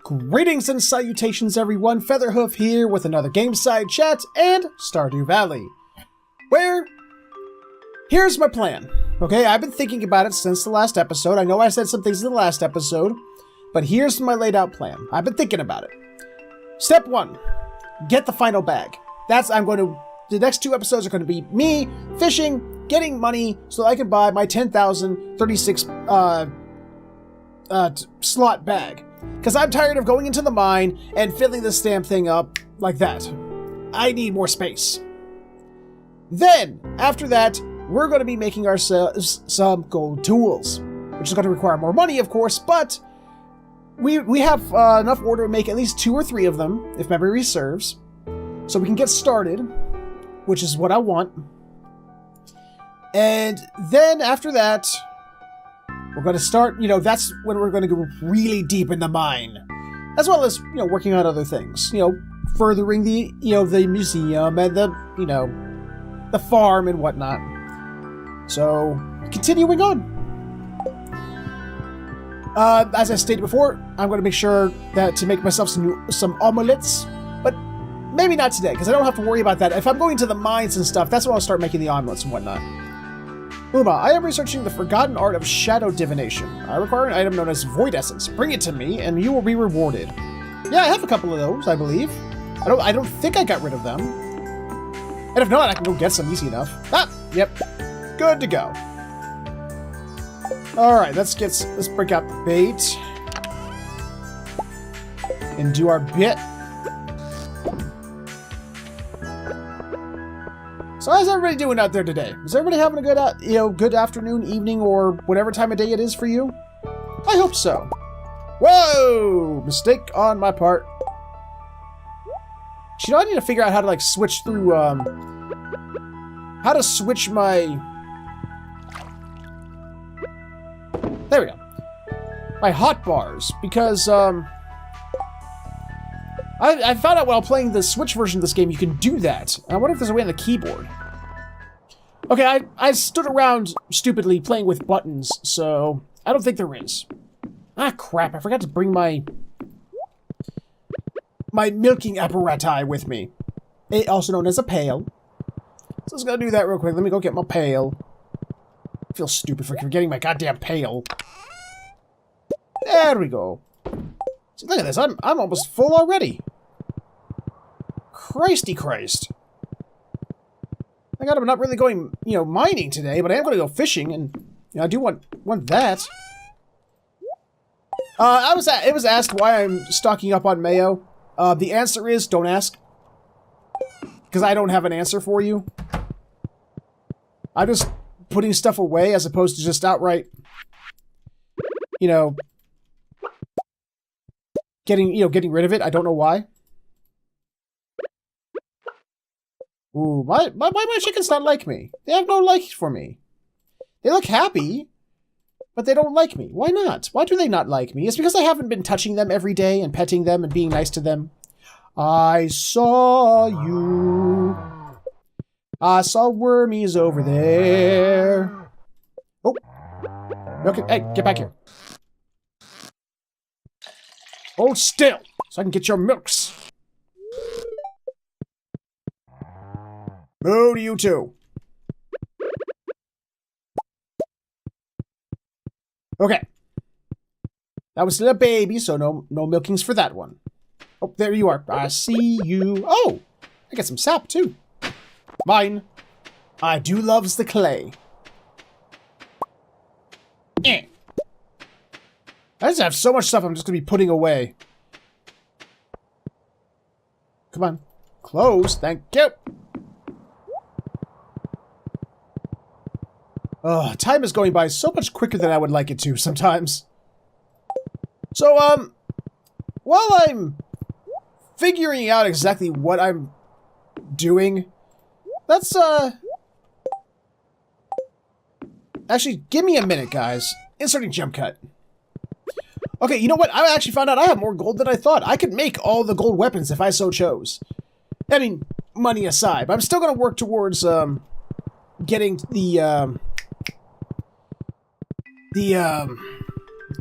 Greetings and salutations, everyone. Featherhoof here with another Gameside Chat and Stardew Valley. Here's my plan. Okay, I've been thinking about it since the last episode. I know I said some things in the last episode, but here's my laid out plan. I've been thinking about it. Step 1, get the final bag. The next 2 episodes are going to be me fishing, getting money so that I can buy my 10,036 slot bag. Because I'm tired of going into the mine and filling this damn thing up like that. I need more space. Then, after that, we're going to be making ourselves some gold tools. Which is going to require more money, of course, but we have enough ore to make at least 2 or 3 of them, if memory serves. So we can get started, which is what I want. And then, after that, we're going to start, that's when we're going to go really deep in the mine. As well as, working on other things. Furthering the, the museum and the farm and whatnot. So, continuing on. As I stated before, I'm going to make sure that to make myself some omelets. But maybe not today, because I don't have to worry about that. If I'm going to the mines and stuff, that's when I'll start making the omelets and whatnot. Uma, I am researching the forgotten art of shadow divination. I require an item known as Void Essence. Bring it to me, and you will be rewarded. Yeah, I have a couple of those, I believe. I don't think I got rid of them. And if not, I can go get some easy enough. Ah, yep. Good to go. Alright, let's break out the bait. And do our bit. So how's everybody doing out there today? Is everybody having a good, good afternoon, evening, or whatever time of day it is for you? I hope so. Whoa! Mistake on my part. I need to figure out how to, switch through, how to switch my... There we go. My hotbars, because, I found out while playing the Switch version of this game, you can do that. I wonder if there's a way on the keyboard. Okay, I stood around stupidly playing with buttons, so I don't think there is. Ah, crap, I forgot to bring my milking apparatus with me. Also known as a pail. So I was gonna do that real quick. Let me go get my pail. I feel stupid for forgetting my goddamn pail. There we go. See, look at this, I'm almost full already. Christy Christ. I'm not really going, mining today, but I am going to go fishing, and I do want that. It was asked why I'm stocking up on mayo. The answer is, don't ask. Because I don't have an answer for you. I'm just putting stuff away as opposed to just outright, getting rid of it. I don't know why. Ooh, my chickens not like me. They have no like for me. They look happy, but they don't like me. Why not? Why do they not like me? It's because I haven't been touching them every day and petting them and being nice to them. I saw you. I saw wormies over there. Oh. Okay, hey, get back here. Hold still, so I can get your milks. Moo to you too. Okay. That was still a baby, so no milkings for that one. Oh, there you are. I see you. Oh, I got some sap too. Mine. I do loves the clay. Eh. I just have so much stuff I'm just gonna be putting away. Come on. Close, thank you. Time is going by so much quicker than I would like it to sometimes. So, while I'm figuring out exactly what I'm doing, let's, actually, give me a minute, guys. Inserting jump cut. Okay, you know what? I actually found out I have more gold than I thought. I could make all the gold weapons if I so chose. I mean, money aside. But I'm still going to work towards, getting the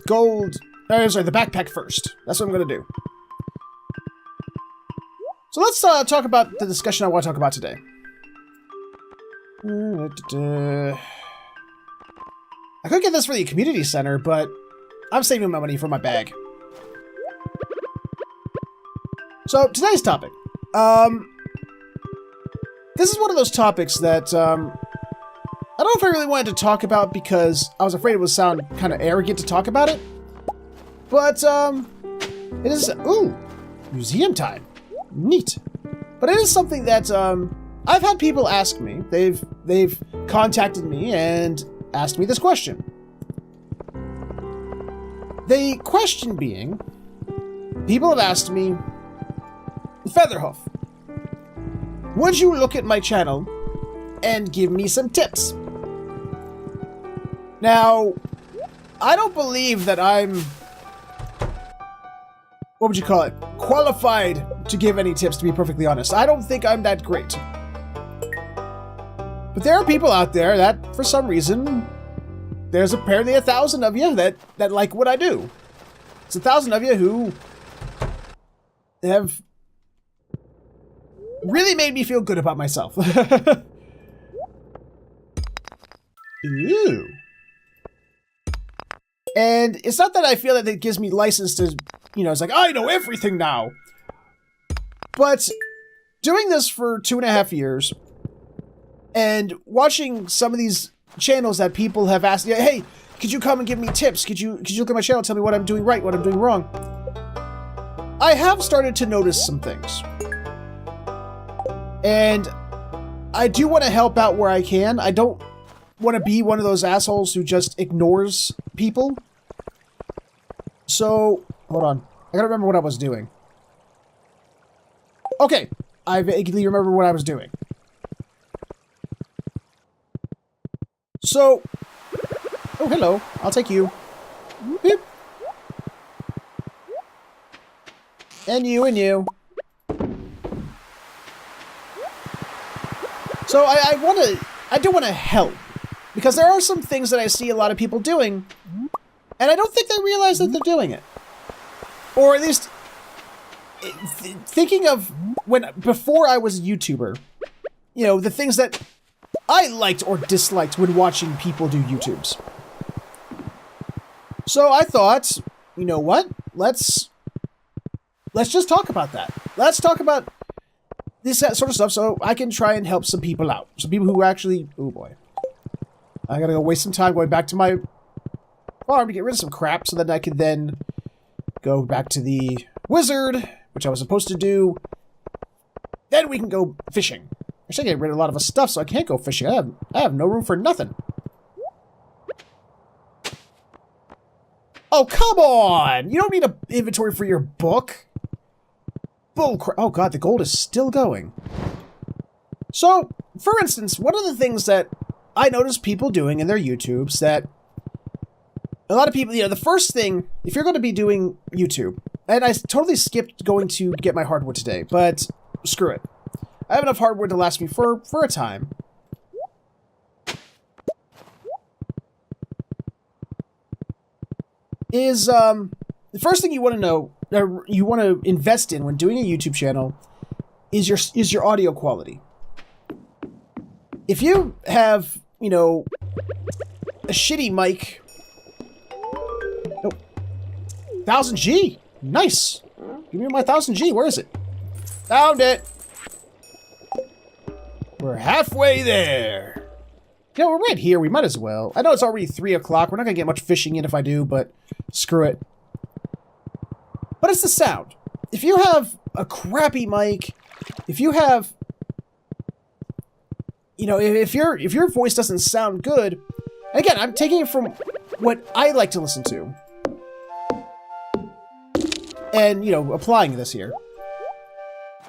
gold Sorry, the backpack first. That's what I'm going to do. So let's talk about the discussion I want to talk about today. I could get this for the community center, but I'm saving my money for my bag. So today's topic. This is one of those topics that I don't know if I really wanted to talk about because I was afraid it would sound kind of arrogant to talk about it. But it is museum time. Neat. But it is something that I've had people ask me. They've contacted me and asked me this question. The question being, people have asked me, Featherhoof, would you look at my channel and give me some tips? Now, I don't believe that I'm, what would you call it, qualified to give any tips, to be perfectly honest. I don't think I'm that great. But there are people out there that, for some reason, there's apparently 1,000 of you that like what I do. It's 1,000 of you who have really made me feel good about myself. Ooh. And it's not that I feel that it gives me license to, you know, it's like, I know everything now. But doing this for 2.5 years and watching some of these channels that people have asked, hey, could you come and give me tips? Could you look at my channel and tell me what I'm doing right, what I'm doing wrong? I have started to notice some things. And I do want to help out where I can. I don't want to be one of those assholes who just ignores people. So, hold on. I gotta remember what I was doing. Okay, I vaguely remember what I was doing. So, oh, hello. I'll take you. Beep. And you, and you. So I do want to help, because there are some things that I see a lot of people doing, and I don't think they realize that they're doing it. Or at least, thinking of before I was a YouTuber, you know, the things that I liked or disliked when watching people do YouTubes. So I thought, you know what? Let's just talk about that. Let's talk about this sort of stuff so I can try and help some people out. Some people who actually... Oh boy. I gotta go waste some time going back to my farm to get rid of some crap so that I can then go back to the wizard, which I was supposed to do. Then we can go fishing. I should get rid of a lot of stuff so I can't go fishing. I have no room for nothing. Oh, come on! You don't need an inventory for your book. Bullcrap. Oh god, the gold is still going. So, for instance, one of the things that I notice people doing in their YouTubes that a lot of people, you know, the first thing, if you're going to be doing YouTube, and I totally skipped going to get my hardwood today, but screw it. I have enough hardwood to last me for a time. Is, the first thing you want to know, or you want to invest in when doing a YouTube channel is your audio quality. If you have, you know, a shitty mic... Oh. 1000G! Nice! Give me my 1000G, where is it? Found it! We're halfway there! Yeah, we're right here, we might as well. I know it's already 3 o'clock, we're not gonna get much fishing in if I do, but screw it. But it's the sound. If you have a crappy mic, if you have... You know, if your voice doesn't sound good... And again, I'm taking it from what I like to listen to. And, you know, applying this here.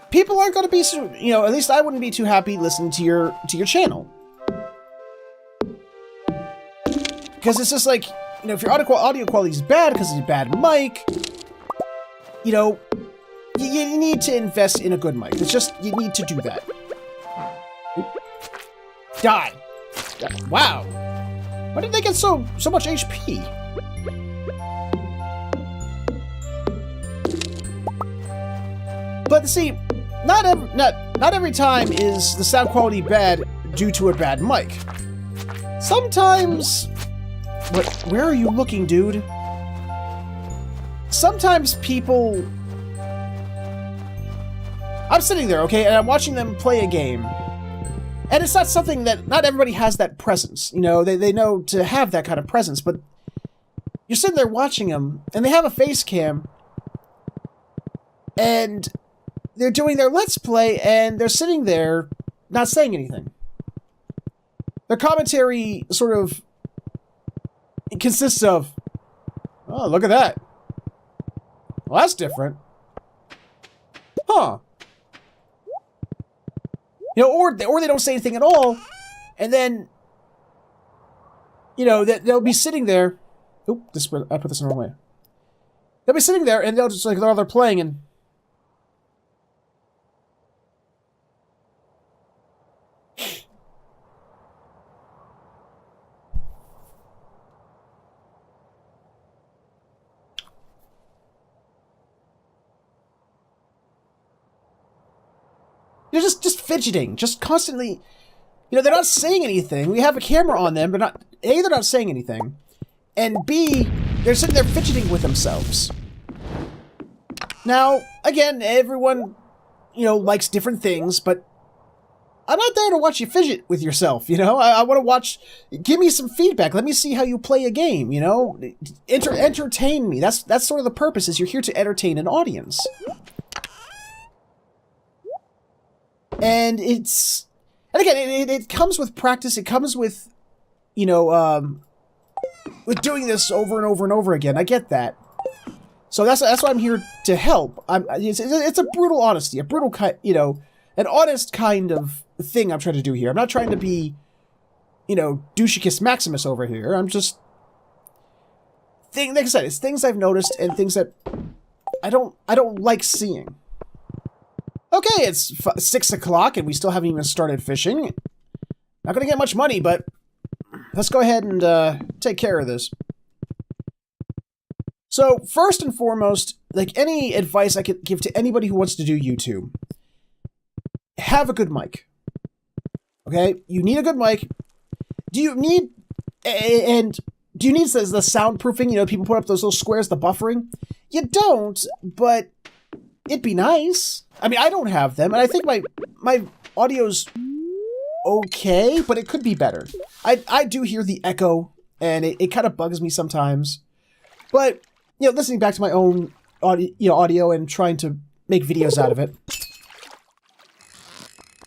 People aren't going to be, you know, at least I wouldn't be too happy listening to your channel. Because it's just like, you know, if your audio quality is bad because it's a bad mic, you know, you need to invest in a good mic. It's just, you need to do that. Die. Wow. Why did they get so much HP? But see, not every time is the sound quality bad due to a bad mic. Sometimes... Where are you looking, dude? Sometimes people... I'm sitting there, okay, and I'm watching them play a game. And it's not something that... Not everybody has that presence, you know? They know to have that kind of presence, but... You're sitting there watching them, and they have a face cam, and they're doing their Let's Play, and they're sitting there not saying anything. Their commentary sort of consists of, oh, look at that. Well, that's different. Huh. You know, or they don't say anything at all, and then, you know, they'll be sitting there. Oop, I put this in the wrong way. They'll be sitting there, and they'll just, like, they're playing, and... You're just fidgeting, just constantly... You know, they're not saying anything. We have a camera on them, but not... A, they're not saying anything. And B, they're sitting there fidgeting with themselves. Now, again, everyone, you know, likes different things, but I'm not there to watch you fidget with yourself, you know? I want to watch... Give me some feedback. Let me see how you play a game, you know? Entertain me. That's sort of the purpose, is you're here to entertain an audience. And it's... And again, it comes with practice. It comes with, you know, with doing this over and over and over again. I get that. So that's why I'm here to help. It's a brutal honesty, a brutal you know, an honest kind of thing I'm trying to do here. I'm not trying to be, you know, douchicus maximus over here. I'm just... Like I said, it's things I've noticed and things that I don't like seeing. Okay, it's 6 o'clock and we still haven't even started fishing. Not gonna get much money, but let's go ahead and take care of this. So, first and foremost, like any advice I could give to anybody who wants to do YouTube, have a good mic. Okay? You need a good mic. Do you need the soundproofing? You know, people put up those little squares, the buffering. You don't, but it'd be nice. I mean, I don't have them, and I think my audio's okay, but it could be better. I do hear the echo, and it kind of bugs me sometimes. But, you know, listening back to my own audio and trying to make videos out of it.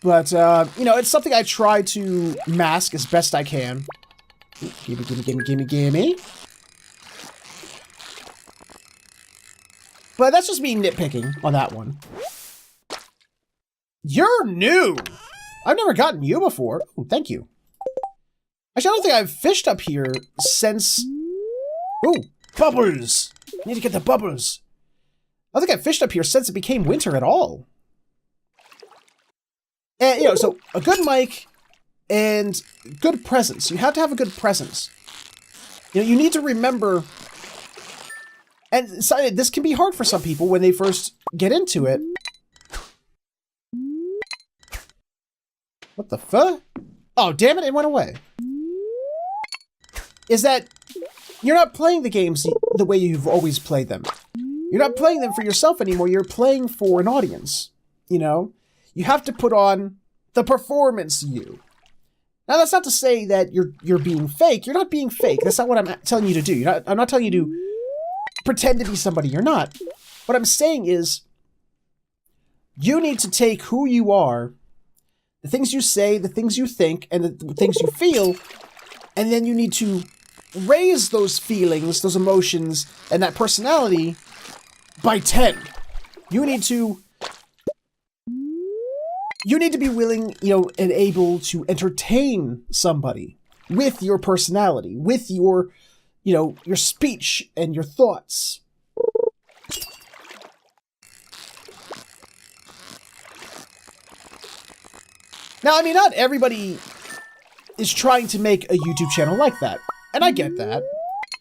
But, you know, it's something I try to mask as best I can. Gimme. But that's just me nitpicking on that one. You're new! I've never gotten you before. Oh, thank you. Actually, I don't think I've fished up here since... Ooh, bubbles! I need to get the bubbles. I don't think I've fished up here since it became winter at all. And, you know, so a good mic and good presence. You have to have a good presence. You know, you need to remember... And so, this can be hard for some people when they first get into it. What the fuck? Oh, damn it, it went away. Is that you're not playing the games the way you've always played them. You're not playing them for yourself anymore. You're playing for an audience. You know? You have to put on the performance you. Now, that's not to say that you're being fake. You're not being fake. That's not what I'm telling you to do. I'm not telling you to pretend to be somebody you're not. What I'm saying is, you need to take who you are, the things you say, the things you think, and the things you feel, and then you need to raise those feelings, those emotions, and that personality by 10. You need to be willing, you know, and able to entertain somebody with your personality, with your, you know, your speech and your thoughts. Now, I mean, not everybody is trying to make a YouTube channel like that, and I get that.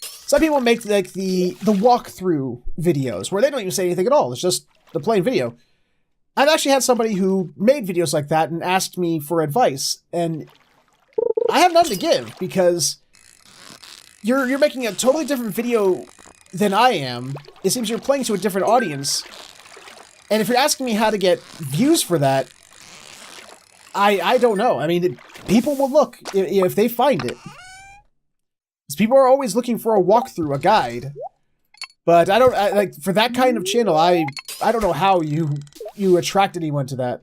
Some people make, like, the walkthrough videos, where they don't even say anything at all, it's just the plain video. I've actually had somebody who made videos like that and asked me for advice, and I have nothing to give because you're making a totally different video than I am. It seems you're playing to a different audience, and if you're asking me how to get views for that, I don't know. I mean, people will look if they find it. Because people are always looking for a walkthrough, a guide. But like for that kind of channel, I don't know how you attract anyone to that.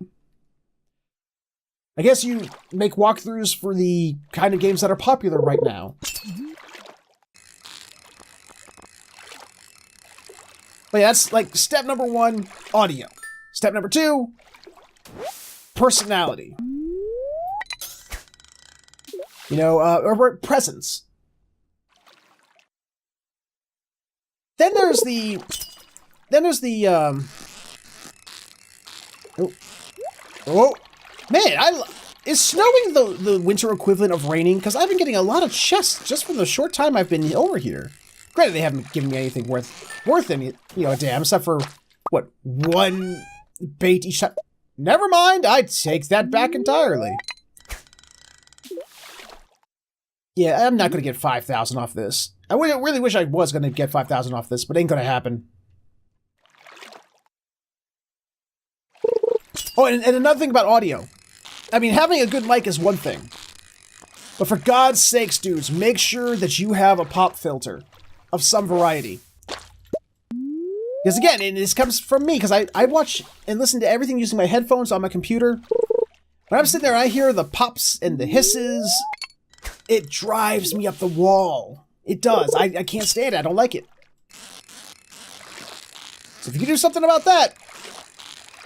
I guess you make walkthroughs for the kind of games that are popular right now. But yeah, that's like step number 1, audio. Step number 2, personality. You know, or presence. Then there's the oh man, is snowing the winter equivalent of raining? Because I've been getting a lot of chests just from the short time I've been over here. Granted, they haven't given me anything worth any, a damn, except for what, 1 bait each time. Never mind, I'd take that back entirely. Yeah, I'm not gonna get 5,000 off this. I really wish I was gonna get 5,000 off this, but ain't gonna happen. Oh, and another thing about audio. I mean, having a good mic is one thing. But for God's sakes, dudes, make sure that you have a pop filter of some variety. Because again, and this comes from me, because I watch and listen to everything using my headphones on my computer. When I'm sitting there, I hear the pops and the hisses. It drives me up the wall. It does. I can't stand it. I don't like it. So if you can do something about that,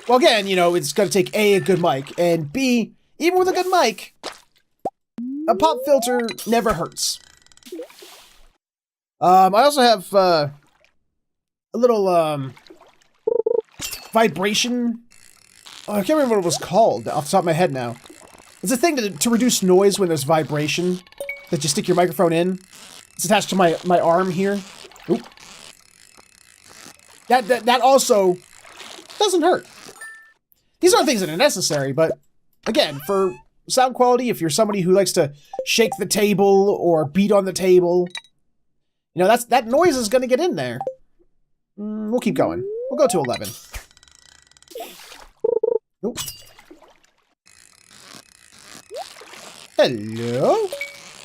well, again, it's going to take A, a good mic, and B, even with a good mic, a pop filter never hurts. I also have a little vibration. Oh, I can't remember what it was called off the top of my head now. It's a thing to reduce noise when there's vibration that you stick your microphone in. It's attached to my arm here. Oop. That also doesn't hurt. These aren't things that are necessary, but again, for sound quality, if you're somebody who likes to shake the table or beat on the table, that noise is going to get in there. We'll keep going. We'll go to 11. Nope. Hello?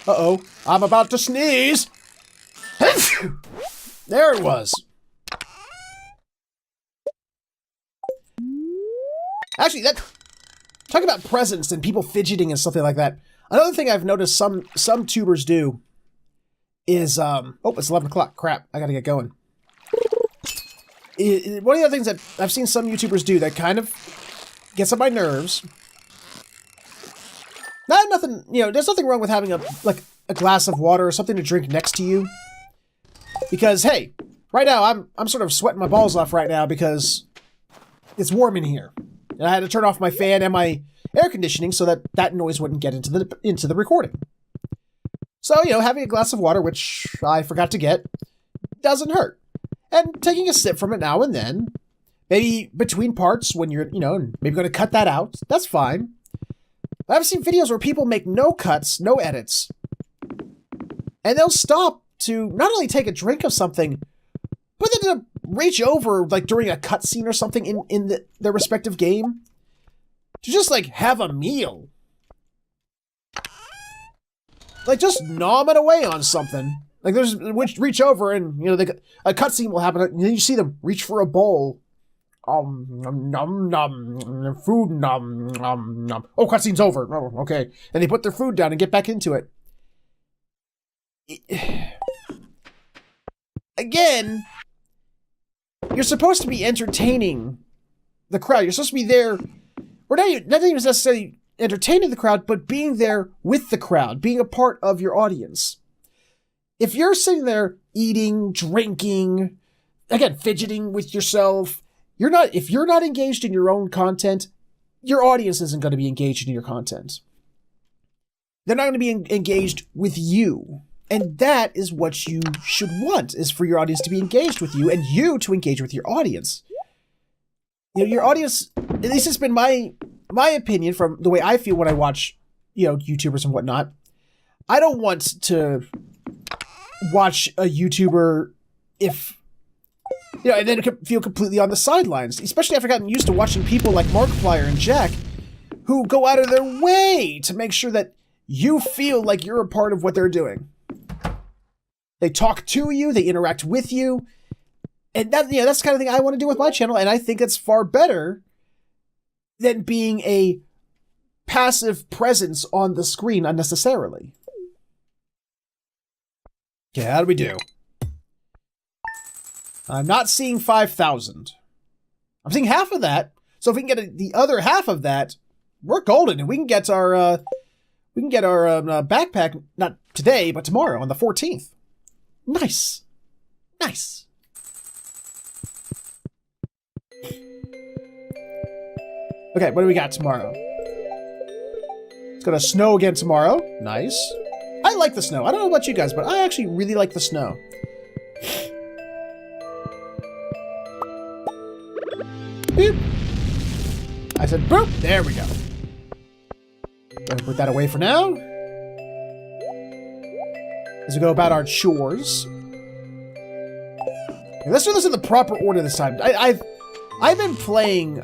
Uh-oh. I'm about to sneeze. There it was. Actually, talk about presence and people fidgeting and something like that. Another thing I've noticed some tubers do is, oh, it's 11 o'clock. Crap, I gotta get going. One of the other things that I've seen some YouTubers do that kind of gets on my nerves. Nothing, there's nothing wrong with having a glass of water or something to drink next to you. Because, hey, right now I'm sort of sweating my balls off right now because it's warm in here. And I had to turn off my fan and my air conditioning so that noise wouldn't get into the recording. So, having a glass of water, which I forgot to get, doesn't hurt. And taking a sip from it now and then, maybe between parts when you're, maybe going to cut that out, that's fine. But I've seen videos where people make no cuts, no edits, and they'll stop to not only take a drink of something, but then to reach over, like during a cutscene or something in their respective game, to just, have a meal. Just nom it away on something. There's reach over and, a cutscene will happen, and then you see them reach for a bowl. Nom nom, food nom nom. Oh, cutscene's over. Oh, okay. And they put their food down and get back into it. Again, you're supposed to be entertaining the crowd. You're supposed to be there. Or not even necessarily entertaining the crowd, but being there with the crowd, being a part of your audience. If you're sitting there eating, drinking, again, fidgeting with yourself, if you're not engaged in your own content, your audience isn't going to be engaged in your content. They're not going to be engaged with you. And that is what you should want, is for your audience to be engaged with you and you to engage with your audience. you know, your audience, at least it's been my opinion from the way I feel when I watch, you know, YouTubers and whatnot. I don't want to watch a YouTuber if, you know, and then feel completely on the sidelines, especially after I've gotten used to watching people like Markiplier and Jack who go out of their way to make sure that you feel like you're a part of what they're doing. They talk to you, they interact with you, and that, you know, that's the kind of thing I want to do with my channel, and I think it's far better than being a passive presence on the screen unnecessarily. Okay, how do we do? I'm not seeing 5,000. I'm seeing half of that, so if we can get the other half of that, we're golden, and we can get our backpack, not today, but tomorrow on the 14th. Nice. Nice. Okay, what do we got tomorrow? It's gonna snow again tomorrow. Nice. I like the snow. I don't know about you guys, but I actually really like the snow. Boop. I said boop. There we go. Gonna put that away for now. As we go about our chores. Okay, let's do this in the proper order this time. I've been playing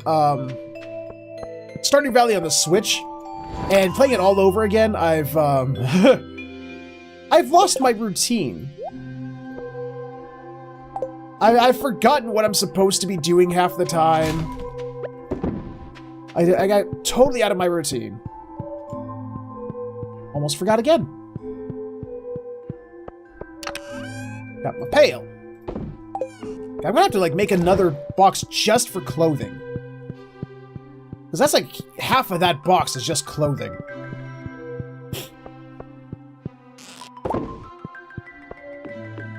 Stardew Valley on the Switch and playing it all over again. I've I've lost my routine. I've forgotten what I'm supposed to be doing half the time. I got totally out of my routine. Almost forgot again. Got my pail. I'm gonna have to like make another box just for clothing. Because that's like half of that box is just clothing.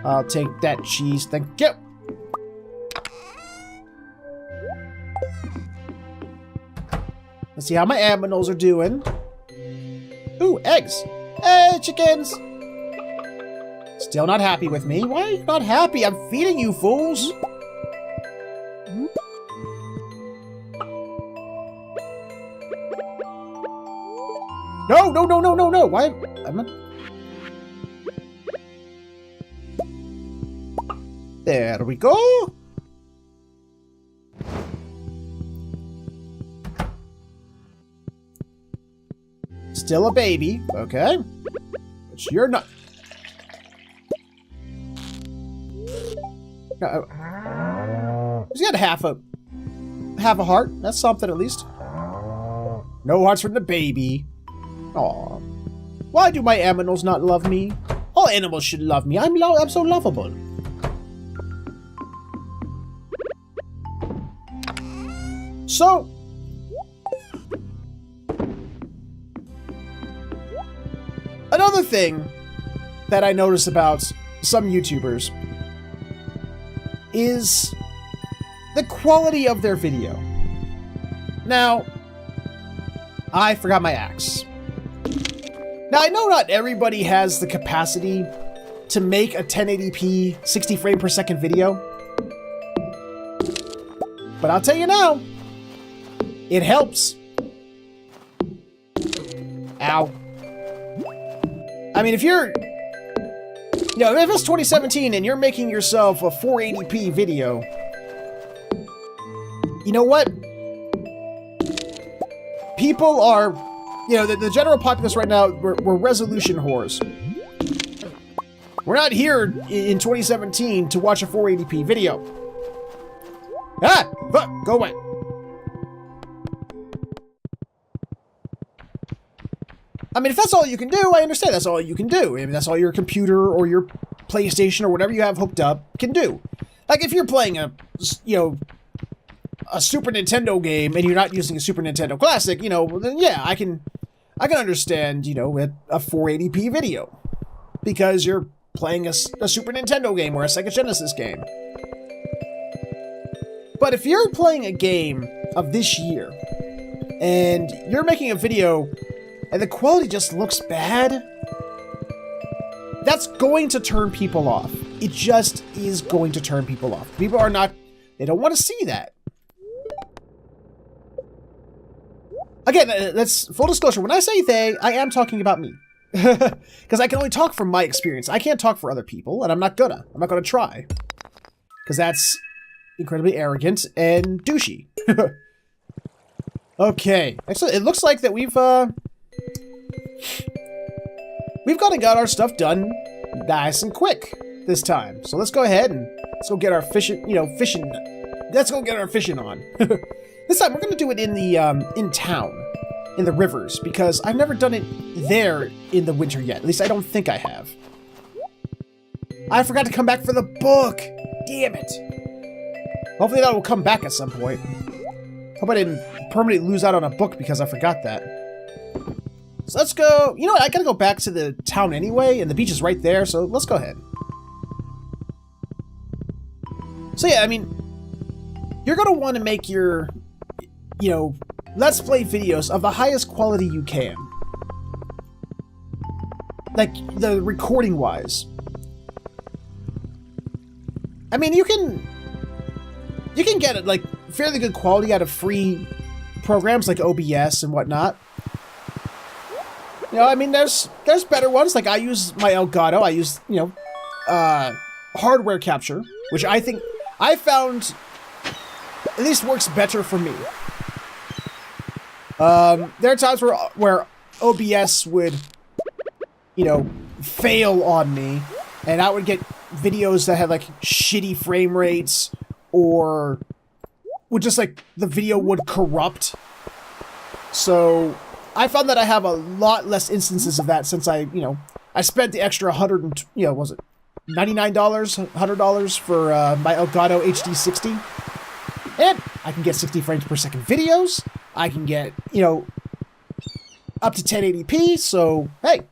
I'll take that cheese, thank you. Let's see how my aminals are doing. Ooh, eggs. Hey, chickens. Still not happy with me. Why are you not happy? I'm feeding you, fools. No, no, no, no, no, no. Why? I'm not... There we go. Still a baby, okay. But you're not... He's got half a heart. That's something at least. No hearts from the baby. Aw. Why do my aminals not love me? All animals should love me. I'm so lovable. So, another thing that I noticed about some YouTubers is the quality of their video. Now, I forgot my axe. Now, I know not everybody has the capacity to make a 1080p 60 frame per second video, but I'll tell you now, it helps. Ow. I mean, if you're, you know, if it's 2017 and you're making yourself a 480p video, you know what? People are, you know, the general populace right now, we're resolution whores. We're not here in 2017 to watch a 480p video. Ah! Fuck! Go away. I mean, if that's all you can do, I understand that's all you can do. I mean, that's all your computer or your PlayStation or whatever you have hooked up can do. Like, if you're playing a, you know, a Super Nintendo game and you're not using a Super Nintendo Classic, you know, then yeah, I can understand, you know, a 480p video. Because you're playing a Super Nintendo game or a Sega Genesis game. But if you're playing a game of this year, and you're making a video and the quality just looks bad, that's going to turn people off. It just is going to turn people off. People are not, they don't want to see that. Again, that's full disclosure. When I say they, I am talking about me. Because I can only talk from my experience. I can't talk for other people, and I'm not gonna. I'm not gonna try. Because that's incredibly arrogant and douchey. Okay. Actually, it looks like that we've gone and got our stuff done nice and quick this time. So let's go ahead and let's go get our fishing, fishing. Let's go get our fishing on. This time we're gonna do it in the in town, in the rivers, because I've never done it there in the winter yet. At least I don't think I have. I forgot to come back for the book. Damn it. Hopefully that will come back at some point. Hope I didn't permanently lose out on a book because I forgot that. So let's go. You know what? I gotta go back to the town anyway, and the beach is right there, so let's go ahead. So yeah, I mean, you're gonna want to make your, Let's Play videos of the highest quality you can. Like, the recording-wise. I mean, you can get, like, fairly good quality out of free programs like OBS and whatnot. I mean, there's better ones. Like, I use my Elgato. I use, hardware capture, which I found at least works better for me. There are times where OBS would, fail on me, and I would get videos that had, like, shitty frame rates, or would just, like, the video would corrupt. So I found that I have a lot less instances of that since I spent the extra was it $99, $100 for my Elgato HD60. And I can get 60 frames per second videos. I can get, up to 1080p, so, hey,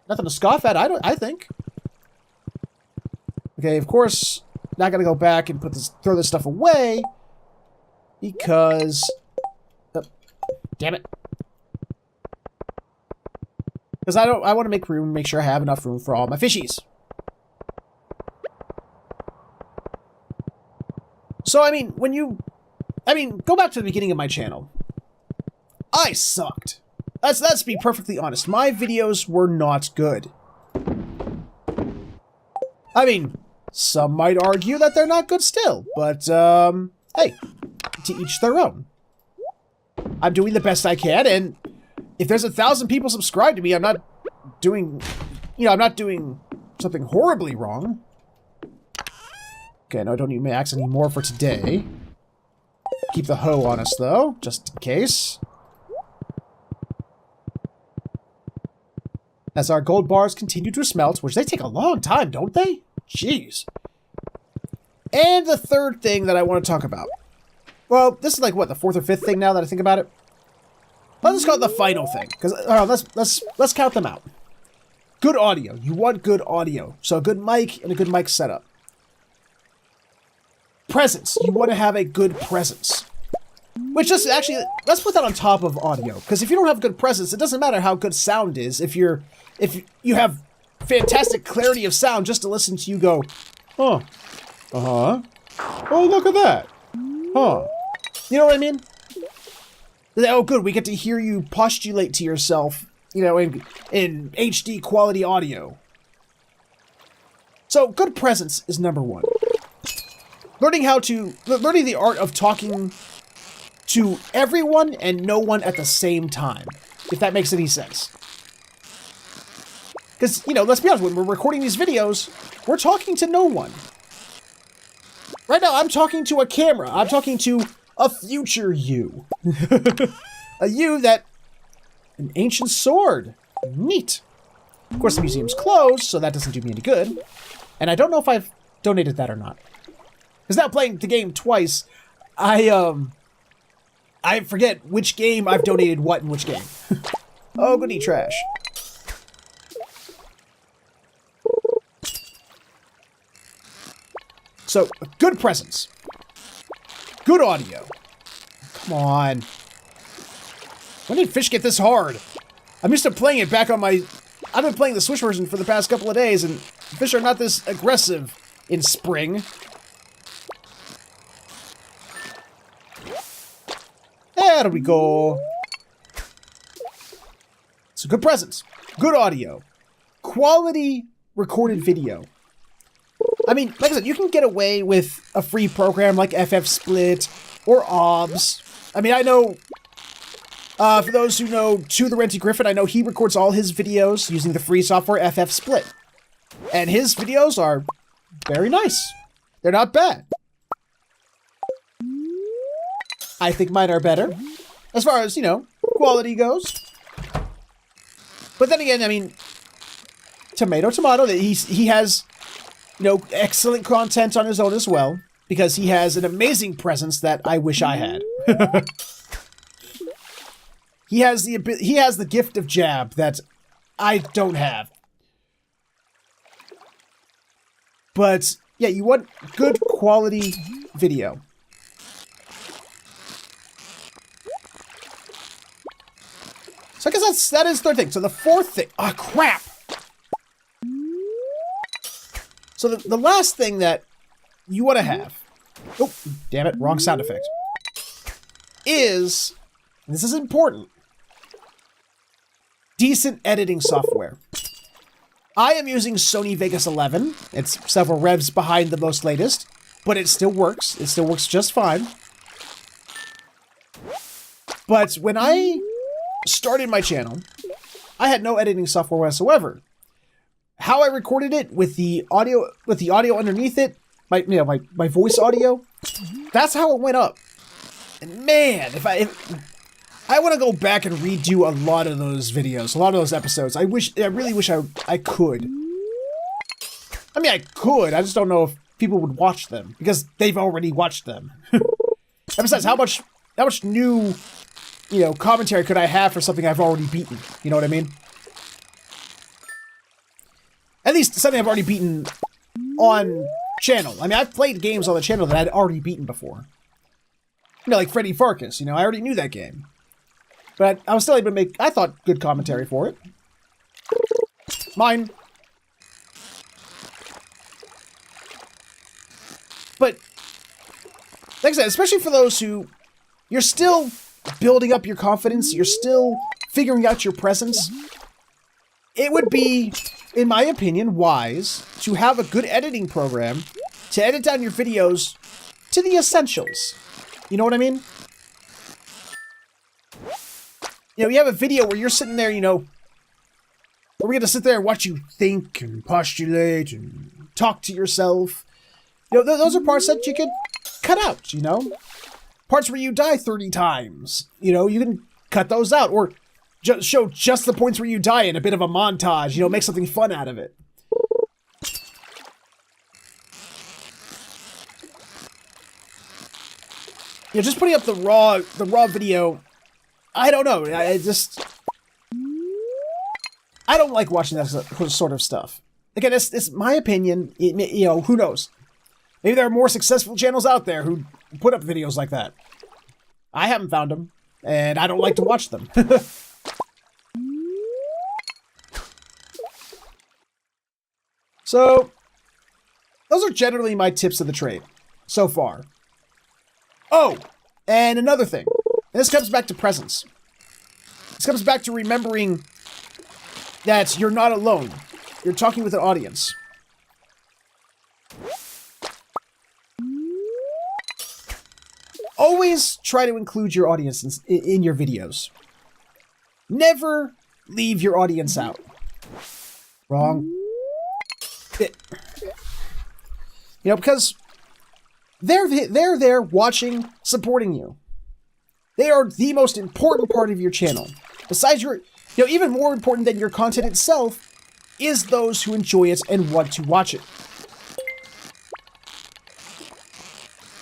nothing to scoff at, I think. Okay, of course, not gonna go back and throw this stuff away, because, damn it. Because I want to make room, make sure I have enough room for all my fishies. So, I mean, go back to the beginning of my channel. I sucked. Let's be perfectly honest. My videos were not good. I mean, some might argue that they're not good still, but, hey, to each their own. I'm doing the best I can, and if there's 1,000 people subscribed to me, I'm not doing, something horribly wrong. Okay, no, I don't need my axe anymore for today. Keep the hoe on us, though, just in case. As our gold bars continue to smelt, which they take a long time, don't they? Jeez. And the third thing that I want to talk about. Well, this is like, what, the fourth or fifth thing now that I think about it? Let's just call it the final thing, because let's count them out. Good audio. You want good audio. So a good mic and a good mic setup. Presence. You want to have a good presence. Which just actually, let's put that on top of audio, because if you don't have good presence, it doesn't matter how good sound is. If you have fantastic clarity of sound just to listen to you go, huh, uh-huh, oh, look at that, huh. You know what I mean? Oh, good, we get to hear you postulate to yourself, in HD quality audio. So, good presence is number one. Learning the art of talking to everyone and no one at the same time, if that makes any sense. Because, let's be honest, when we're recording these videos, we're talking to no one. Right now, I'm talking to a camera. I'm talking to a future you. A you an ancient sword. Neat. Of course, the museum's closed, so that doesn't do me any good. And I don't know if I've donated that or not. Because now playing the game twice, I forget which game I've donated what in which game. Oh, goody trash. So, good presence. Good audio. Come on. When did fish get this hard? I'm used to playing it back on my... I've been playing the Switch version for the past couple of days, and fish are not this aggressive in spring. There we go. So good presence, good audio, quality recorded video. I mean, like I said, you can get away with a free program like FF-Split or OBS. I mean, I know, for those who know To the Renty Griffin, I know he records all his videos using the free software FF-Split. And his videos are very nice. They're not bad. I think mine are better, as far as, you know, quality goes. But then again, I mean, tomato, he has, you know, excellent content on his own as well, because he has an amazing presence that I wish I had. He has the gift of jab that I don't have. But yeah, you want good quality video. So I guess that is the third thing. So the fourth thing, oh crap. So the last thing that you want to have, oh damn it, wrong sound effect, is, and this is important, decent editing software. I am using Sony Vegas 11. It's several revs behind the most latest, but it still works. It still works just fine. But when I started my channel, I had no editing software whatsoever. How I recorded it with the audio underneath it, my voice audio, that's how it went up. And man, if I want to go back and redo a lot of those videos, a lot of those episodes. I really wish I could. I mean, I could. I just don't know if people would watch them because they've already watched them. And besides, how much new, you know, commentary could I have for something I've already beaten? You know what I mean? At least something I've already beaten on channel. I mean, I've played games on the channel that I'd already beaten before. You know, like Freddy Farkas. You know, I already knew that game. But I was still able to make, I thought, good commentary for it. Mine. But, like I said, especially for those who, you're still building up your confidence, you're still figuring out your presence, it would be, in my opinion, wise to have a good editing program to edit down your videos to the essentials. You know what I mean? You know, you have a video where you're sitting there, you know, where we're going to sit there and watch you think and postulate and talk to yourself. You know, those are parts that you could cut out, you know? Parts where you die 30 times. You know, you can cut those out. Or show just the points where you die in a bit of a montage. You know, make something fun out of it. You know, just putting up the raw video, I don't know. I don't like watching that sort of stuff. Again, it's my opinion. You know, who knows? Maybe there are more successful channels out there who put up videos like that. I haven't found them, and I don't like to watch them. So, those are generally my tips of the trade so far. Oh, and another thing. And this comes back to presence. This comes back to remembering that you're not alone. You're talking with an audience. Always try to include your audience in your videos. Never leave your audience out. Wrong. You know, because they're there watching, supporting you. They are the most important part of your channel. Besides your, you know, even more important than your content itself is those who enjoy it and want to watch it.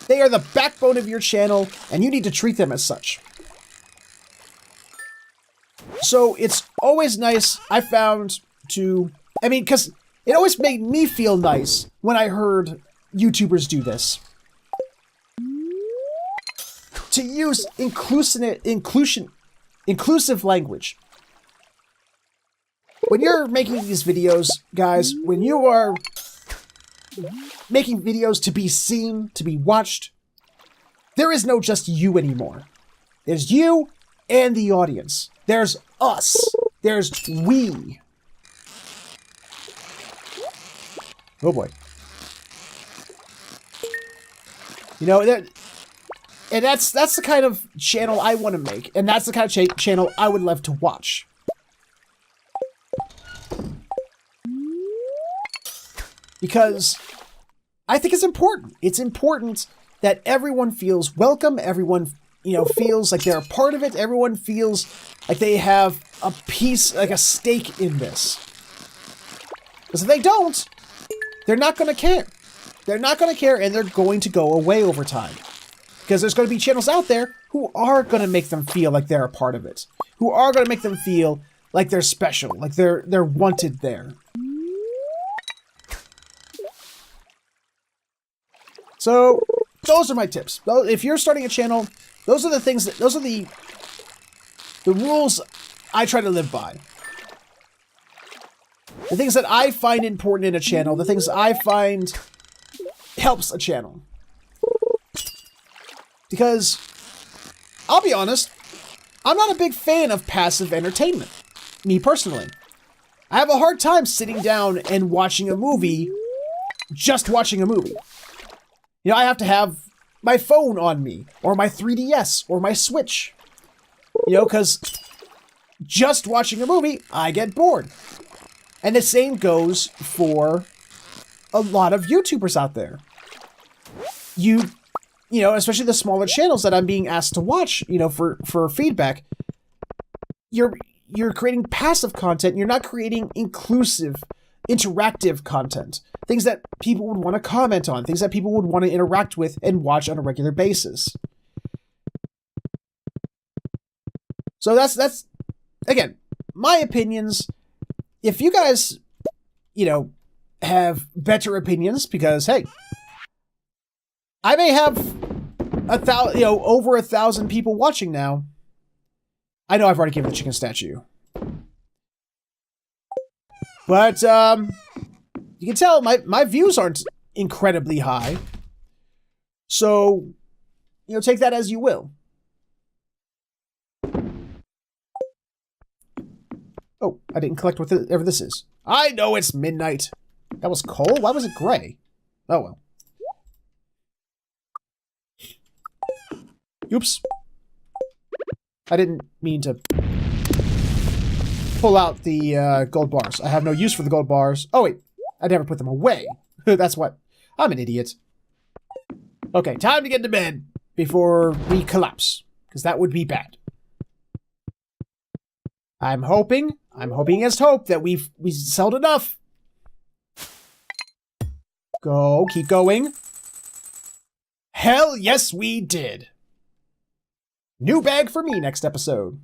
They are the backbone of your channel, and you need to treat them as such. So it's always nice, I found, to, I mean, because it always made me feel nice when I heard YouTubers do this. To use inclusive language. When you're making these videos, guys, when you are making videos to be seen, to be watched, there is no just you anymore. There's you and the audience. There's us, There's we. Oh boy. You know, and that's the kind of channel I want to make, and that's the kind of channel I would love to watch. Because I think it's important. It's important that everyone feels welcome, everyone, you know, feels like they're a part of it, everyone feels like they have a piece, like a stake in this. Because if they don't, they're not going to care. They're not going to care, and they're going to go away over time. Because there's going to be channels out there who are going to make them feel like they're a part of it. Who are going to make them feel like they're special, like they're wanted there. So, those are my tips. If you're starting a channel, those are the things that, those are the rules I try to live by. The things that I find important in a channel, the things I find helps a channel. Because, I'll be honest, I'm not a big fan of passive entertainment. Me personally. I have a hard time sitting down and watching a movie, just watching a movie. You know, I have to have my phone on me, or my 3DS, or my Switch. You know, because just watching a movie, I get bored. And the same goes for a lot of YouTubers out there. You know, especially the smaller channels that I'm being asked to watch, you know, for feedback, you're creating passive content, you're not creating inclusive, interactive content. Things that people would want to comment on, things that people would want to interact with and watch on a regular basis. So that's again, my opinions. If you guys, you know, have better opinions, because hey, I may have over 1,000 people watching now. I know I've already given the chicken statue. But, you can tell my views aren't incredibly high. So, you know, take that as you will. Oh, I didn't collect whatever this is. I know it's midnight. That was coal? Why was it gray? Oh well. Oops. I didn't mean to pull out the gold bars. I have no use for the gold bars. Oh wait, I never put them away. That's what. I'm an idiot. Okay, time to get to bed before we collapse, because that would be bad. I'm hoping against hope that we sold enough. Go, keep going. Hell yes, we did. New bag for me next episode.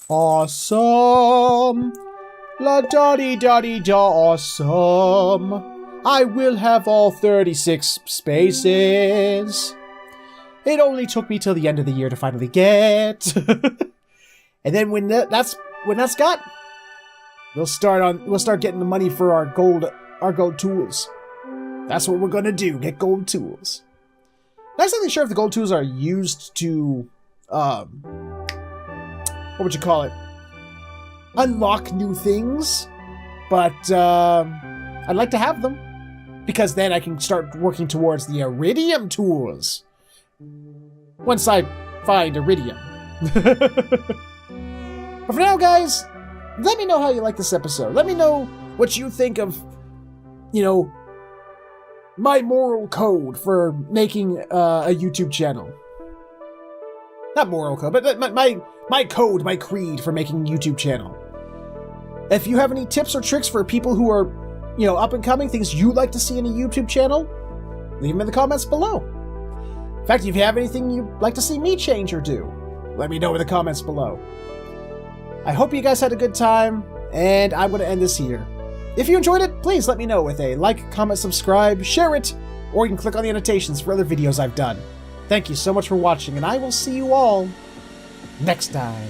Awesome. La da dee da dee da, awesome. I will have all 36 spaces. It only took me till the end of the year to finally get. And then when that's got, we'll start getting the money for our gold tools. That's what we're gonna do, get gold tools. Not exactly sure if the gold tools are used to, what would you call it? Unlock new things, but I'd like to have them, because then I can start working towards the iridium tools. Once I find iridium. But for now, guys, let me know how you like this episode. Let me know what you think of, you know, my moral code for making a YouTube channel. Not moral code, but my code, my creed for making a YouTube channel. If you have any tips or tricks for people who are, you know, up and coming, things you'd like to see in a YouTube channel, leave them in the comments below. In fact, if you have anything you'd like to see me change or do, let me know in the comments below. I hope you guys had a good time, and I'm going to end this here. If you enjoyed it, please let me know with a like, comment, subscribe, share it, or you can click on the annotations for other videos I've done. Thank you so much for watching, and I will see you all next time.